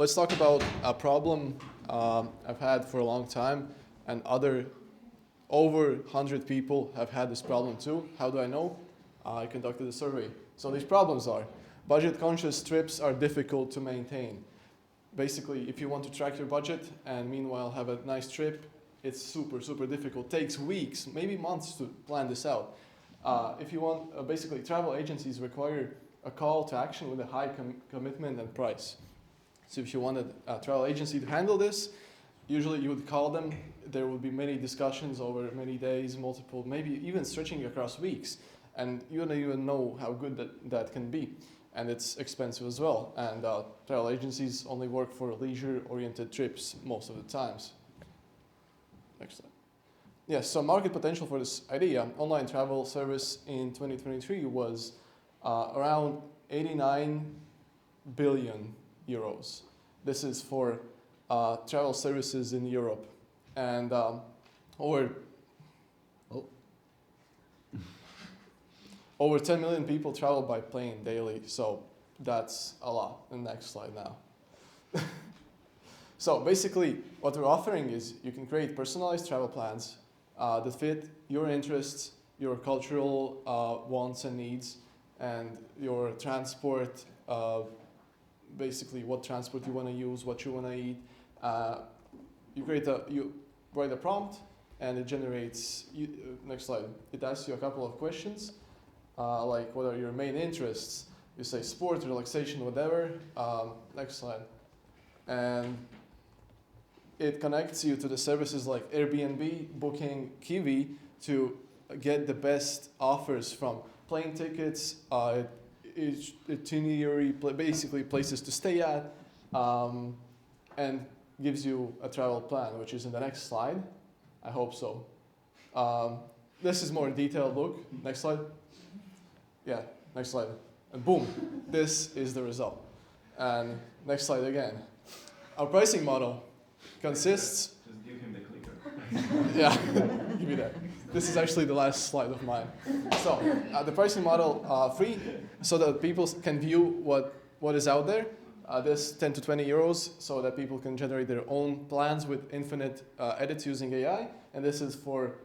let's talk about a problem I've had for a long time, and over 100 people have had this problem too. How do I know? I conducted a survey. So these problems are: budget-conscious trips are difficult to maintain. Basically, if you want to track your budget and meanwhile have a nice trip, it's super, super difficult. Takes weeks, maybe months to plan this out. If you want, basically, travel agencies require a call to action with a high commitment and price. So if you wanted a travel agency to handle this, usually you would call them. There would be many discussions over many days, multiple, maybe even stretching across weeks. And you don't even know how good that can be. And it's expensive as well. And travel agencies only work for leisure-oriented trips most of the times. Next slide. Yes, so market potential for this idea. Online travel service in 2023 was around 89 billion euros. This is for travel services in Europe. And over 10 million people travel by plane daily, so that's a lot. The next slide now. So basically, what we're offering is you can create personalized travel plans that fit your interests, your cultural wants and needs, and your transport, basically what transport you want to use, what you want to eat. You write a prompt, and it generates, next slide, it asks you a couple of questions, like what are your main interests? You say sport, relaxation, whatever. Next slide. And it connects you to the services like Airbnb, Booking, Kiwi to get the best offers from plane tickets, itinerary, basically places to stay at, and gives you a travel plan, which is in the next slide. I hope so. This is more detailed look. Next slide. Yeah, next slide. And boom, this is the result. And next slide again. Our pricing model consists... Just give him the clicker. Yeah, give me that. This is actually the last slide of mine. So the pricing model, free, so that people can view what is out there. This 10 to 20 euros, so that people can generate their own plans with infinite edits using AI. And this is for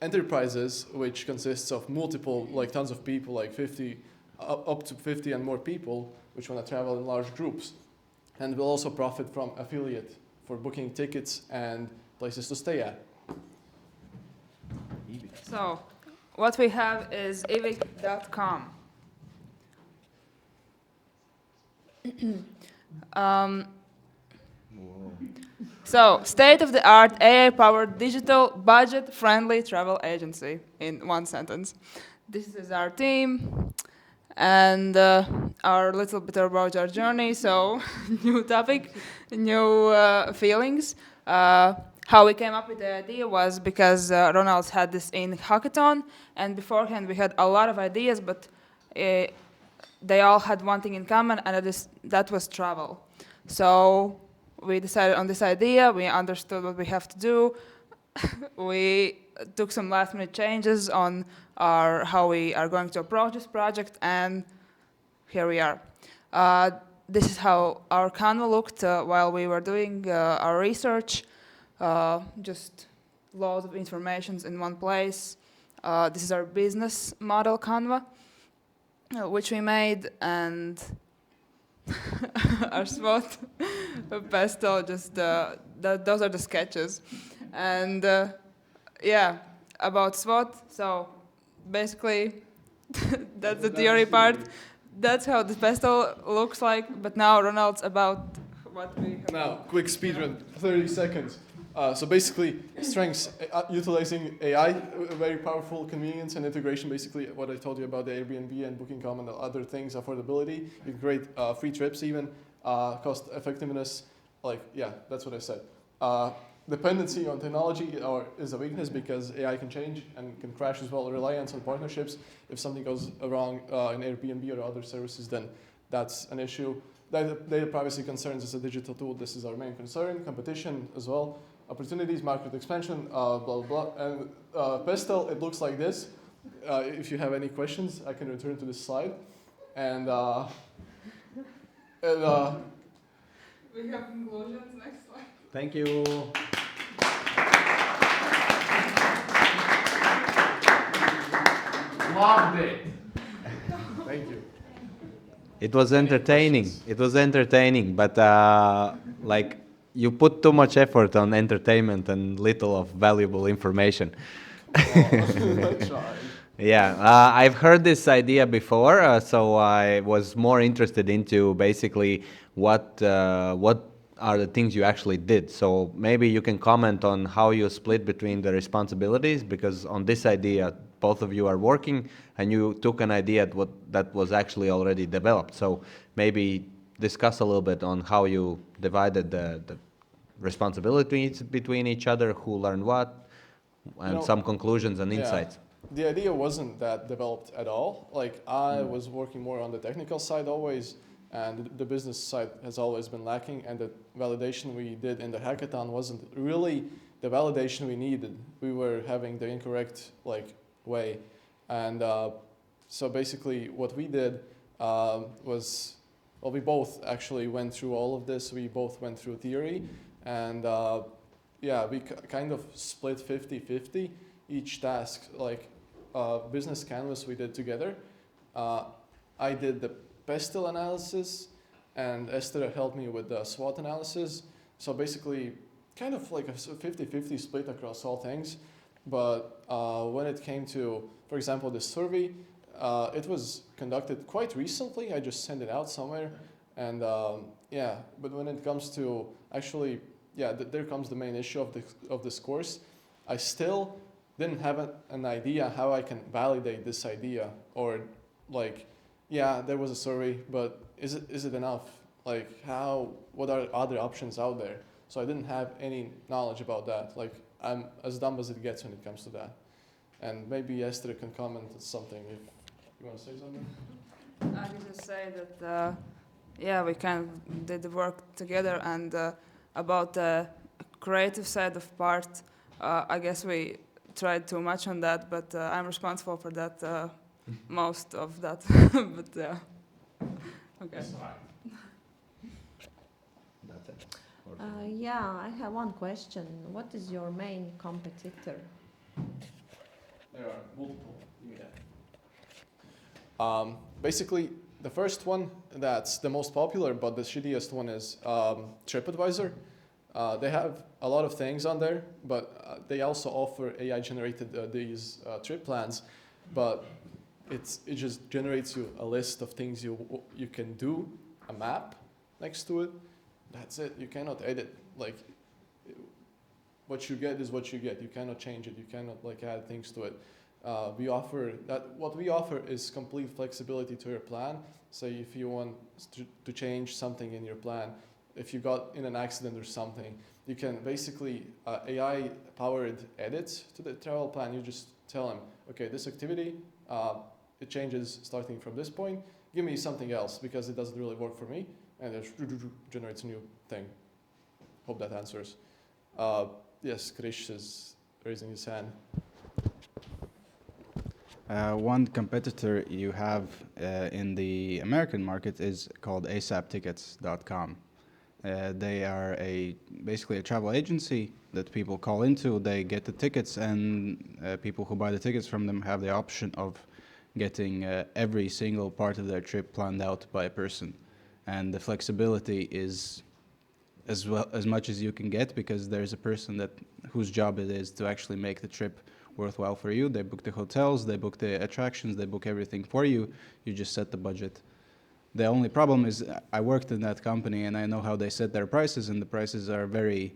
enterprises, which consists of multiple, like tons of people, like 50, up to 50 and more people, which want to travel in large groups. And will also profit from affiliate for booking tickets and places to stay at. So, what we have is evic.com. So, state-of-the-art AI-powered digital budget-friendly travel agency in one sentence. This is our team and our little bit about our journey. So, new topic, new feelings. How we came up with the idea was because Ronalds had this in hackathon, and beforehand we had a lot of ideas, but they all had one thing in common, and that was travel. So we decided on this idea, we understood what we have to do, we took some last-minute changes on how we are going to approach this project, and here we are. This is how our Canva looked while we were doing our research. Just loads of information in one place. This is our business model Canva, which we made, and our SWOT, pesto, just those are the sketches. And yeah, about SWOT, so basically that's the theory part. That's how the pesto looks like, but now Ronalds about what we have. Now, quick speed run, 30 seconds. So basically, strengths, utilizing AI, very powerful convenience and integration, basically what I told you about the Airbnb and Booking.com and the other things, affordability, you can create free trips even, cost effectiveness, like, yeah, that's what I said. Dependency on technology is a weakness because AI can change and can crash as well. Reliance on partnerships, if something goes wrong in Airbnb or other services, then that's an issue. Data privacy concerns as a digital tool, this is our main concern. Competition as well. Opportunities, market expansion, blah, blah, blah. And Pestel, it looks like this. If you have any questions, I can return to this slide. And We have conclusions next slide. Thank you. Loved it. Thank you. It was Any entertaining. questions? It was entertaining, but like you put too much effort on entertainment and little of valuable information. I tried. Yeah, I've heard this idea before, so I was more interested into basically what are the things you actually did. So maybe you can comment on how you split between the responsibilities, because on this idea, both of you are working, and you took an idea that was actually already developed. So maybe discuss a little bit on how you divided the responsibilities between each other, who learned what, and know, some conclusions and Yeah. insights. The idea wasn't that developed at all. Like I was working more on the technical side always, and the business side has always been lacking. And the validation we did in the hackathon wasn't really the validation we needed. We were having the incorrect way, and so basically what we did was, well, we both actually went through all of this. We both went through theory, and yeah, we kind of split 50-50 each task. Business canvas we did together. I did the pestle analysis, and Estere helped me with the SWOT analysis. So basically, kind of like a 50-50 split across all things. But when it came to, for example, the survey, it was conducted quite recently. I just sent it out somewhere, and yeah. But when it comes to actually, yeah, there comes the main issue of this course. I still didn't have an idea how I can validate this idea, or yeah, there was a survey, but is it enough? What are other options out there? So I didn't have any knowledge about that. I'm as dumb as it gets when it comes to that. And maybe Esther can comment on something if you want to say something. I can just say that, yeah, we kind of did the work together, and about the creative side of part, I guess we tried too much on that, but I'm responsible for that, most of that. But yeah, okay. That's it. Yeah, I have one question. What is your main competitor? There are multiple. Basically, the first one that's the most popular, but the shittiest one is TripAdvisor. They have a lot of things on there, but they also offer AI-generated these trip plans, but it just generates you a list of things you can do, a map next to it. That's it. You cannot edit. What you get is what you get. You cannot change it. You cannot add things to it. What we offer is complete flexibility to your plan. So if you want to change something in your plan, if you got in an accident or something, you can basically AI-powered edits to the travel plan. You just tell them, okay, this activity, it changes starting from this point. Give me something else because it doesn't really work for me, and it generates a new thing. Hope that answers. Yes, Krish is raising his hand. One competitor you have in the American market is called asaptickets.com. They are basically a travel agency that people call into. They get the tickets, and people who buy the tickets from them have the option of getting every single part of their trip planned out by a person. And the flexibility is as much as you can get, because there's a person whose job it is to actually make the trip worthwhile for you. They book the hotels, they book the attractions, they book everything for you. You just set the budget. The only problem is I worked in that company, and I know how they set their prices, and the prices are very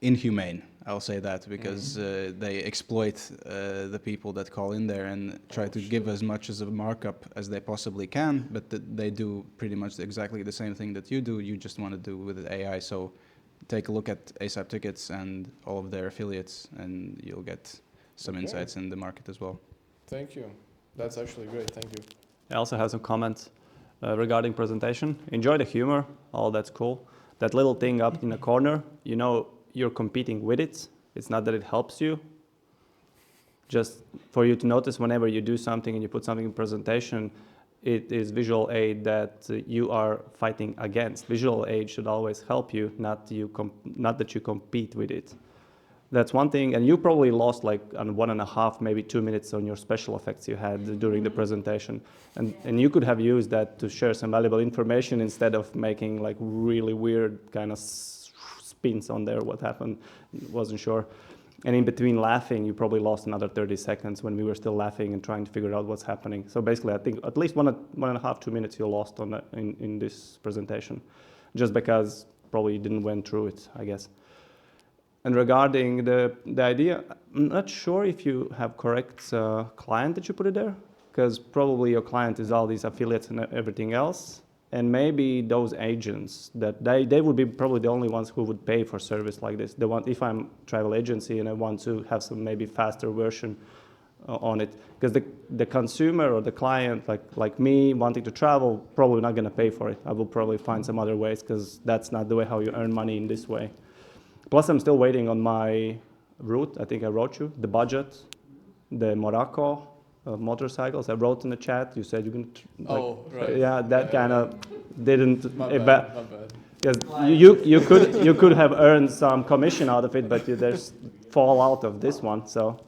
inhumane. I'll say that, because they exploit the people that call in there and try to give as much as a markup as they possibly can, but they do pretty much exactly the same thing that you do. You just want to do with AI. So take a look at ASAP Tickets and all of their affiliates, and you'll get some insights in the market as well. Thank you. That's actually great. Thank you. I also have some comments regarding presentation. Enjoy the humor. Oh, that's cool. That little thing up in the corner, you're competing with it. It's not that it helps you. Just for you to notice whenever you do something and you put something in presentation, it is visual aid that you are fighting against. Visual aid should always help you, not that you compete with it. That's one thing, and you probably lost like 1.5, maybe 2 minutes on your special effects you had during the presentation. And you could have used that to share some valuable information instead of making like really weird kind of spins on there, what happened, wasn't sure. And in between laughing, you probably lost another 30 seconds when we were still laughing and trying to figure out what's happening. So basically, I think at least 1.5, 2 minutes you lost on that in this presentation, just because probably you didn't went through it, I guess. And regarding the idea, I'm not sure if you have correct client that you put it there, because probably your client is all these affiliates and everything else. And maybe those agents, that they would be probably the only ones who would pay for service like this. If I'm travel agency and I want to have some maybe faster version on it, because the consumer or the client, like me wanting to travel, probably not going to pay for it. I will probably find some other ways, because that's not the way how you earn money in this way. Plus, I'm still waiting on my route. I think I wrote you the budget, the Morocco motorcycles. I wrote in the chat. You said you can. Right. Yeah, that kind of didn't. My bad. Because you could have earned some commission out of it, but there's fall out of this one. So,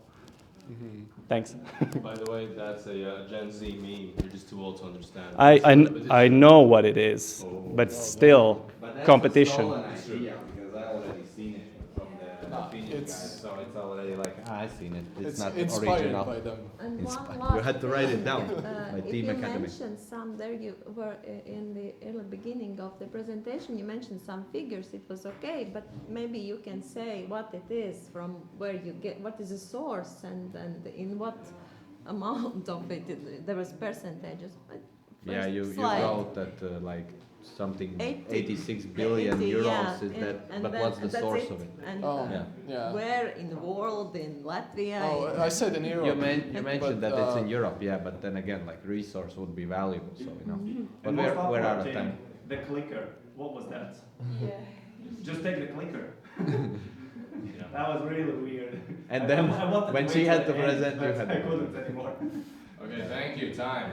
thanks. By the way, that's a Gen Z meme. You're just too old to understand. I know what it is, but still, But that's competition. a stolen idea, because I already seen it from the opinion guys, so it's already like, I've seen it. It's not inspired original. by them. And Inspi- one last you had to write it down. My if team you academy. mentioned some, there you were in the early beginning of the presentation, you mentioned some figures, it was okay, but maybe you can say what it is, from where you get, what is the source, and in what amount of it, there was percentages. But Yeah, first you slide. wrote that like something 80 86 billion 80, euros yeah, is that, and but then what's the that's source it. of it? And Oh, Yeah. yeah. where in the world, in Latvia? Oh, I said in Europe. You mentioned But, that it's in Europe, yeah, but then again, like resource would be valuable, so you know. But And we're, most we're out popular of time. thing, the clicker. What was that? Just take the clicker. That was really weird. And then I wanted when to she wait had till to the end, present, you but had I to- couldn't anymore. Okay, thank you. Time.